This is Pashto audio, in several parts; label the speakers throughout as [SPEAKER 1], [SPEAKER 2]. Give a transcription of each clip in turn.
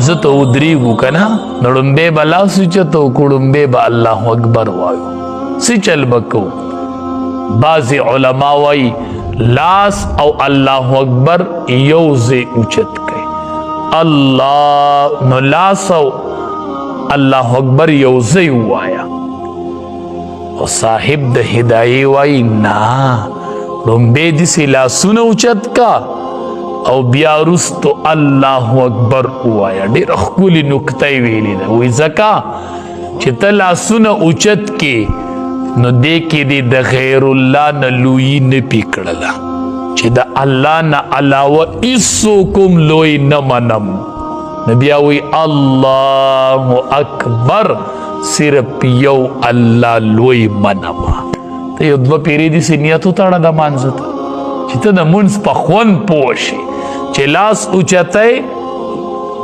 [SPEAKER 1] زته ودریږو که نه نو ړومبی به لاس اوچتو کړو ړومبی به الله اکبر وایو څه چل به کوو بعضې علما وایي لاس او الله اکبر یو ځای اوچت کړئ الله نو لاس او الله اکبر یو ځای ووایه او صاحب د هدایې وایي نه ړومبی داسې لاسونه اوچت کا او بیا وروستو الله اکبر ووایه ډېره ښکلې نکته یې ویلې ده وایي ځکه چې ته لاسونه اوچت کې نو دې کې دې د غیر الله نه لویي نه پې کړله چې د الله نه علاوه هېڅوک هم لوی نه منم نو بیا وایي الله اکبر صرف یو الله لوی منم ته یو دوه پیرې داسې نیت وتړه د مانځه ته چې ته د مونځ په خوند پوه شې چې لاس اوچتی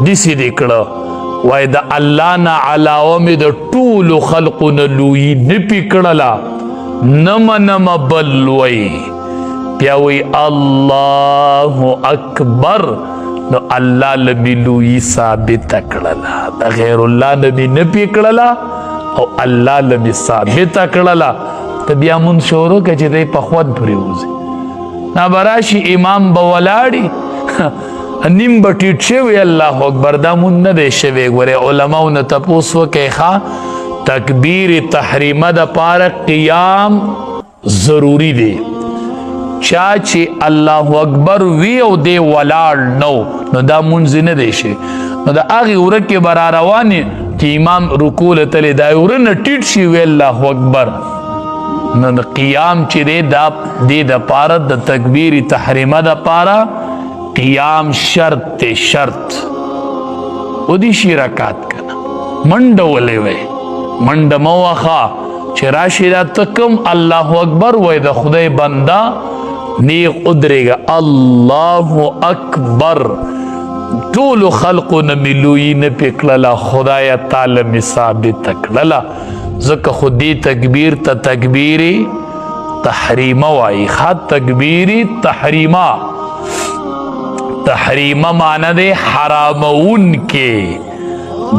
[SPEAKER 1] داسې دې کړه وای د الله نه علاوه مې د ټولو خلقو نه لویي نه پې کړله نه منمه بل لوی بیا وایي الله اکبر نو الله له مې لویي ثابته کړله د غیر الله نه مې نه پې کړله او الله له مې ثابته کړله ته بیا مونځ شروع کړه چې دی په خوند پرېوځي نه به راشي امام به ولاړي نیم به ټیټ شوی الله اکبر دا مونږ نه دی شوی ګورې علماو نه تپوس وکړئ ښه تکبیر تحریمه دپاره قیام ضروري دی چا چې الله اکبر وی او دی ولاړ نو نو دا مونځ نه دی شوی نو د هغې وره کې به را روانې چې امام رکوع له تلې دا وره نه ټیټ شي وی الله اکبر نو د قیام چې دی دا دې دپاره د تکبیر تحریمه دپاره قیام شرط تے شرط او دی شی رکات کنا منڈ ولی وی منڈ موخا چی راشی دا تکم اللہ اکبر وی دا خدای بندہ نیغ ادرے گا اللہ اکبر طول خلقو نملوی نپکللا خدای تعالی ثابت تکللا زکا خودی تکبیر تا تکبیری تحریمہ وائی خواہ تکبیری تحریمہ تحریمہ معنی دے حرامون کے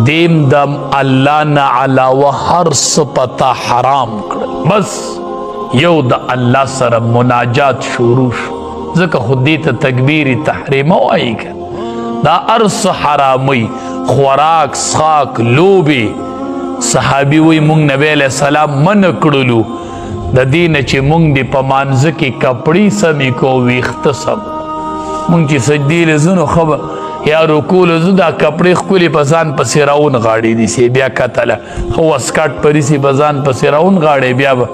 [SPEAKER 1] دیم دم اللہ نا علاوہ ہر سپتا حرام کرل بس یو دا اللہ سر مناجات شروع شو ذکر خودی تا تکبیر تحریمہ وائی کر دا ارس حرامی خوراک سخاک لوبی صحابی وی مونگ نبی علیہ السلام من کرلو دا دین چی مونگ دی پمانزکی کپڑی سمی کو ویخت سم مونږ چې سجدې لزونو خبر یا رکوع لزو دا کپړې ښکلې په ځان پسې راون غاړې نیسې بیا کتله ښه وسکټ پریسي په ځان پسې راون غاړې بیا به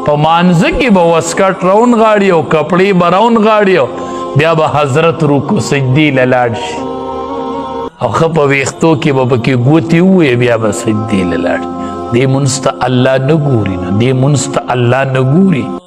[SPEAKER 1] په مانځه کې به وسکټ راون غاړې او کپړې به راون غاړې بیا به حضرت رکوع سجدې له لاړ شي او ښه په ویښتو کې به پکې ګوتې ووایې بیا به سجدې له لاړ دې مونځ ته الله نه ګوري نه دې مونځ ته الله نه ګوري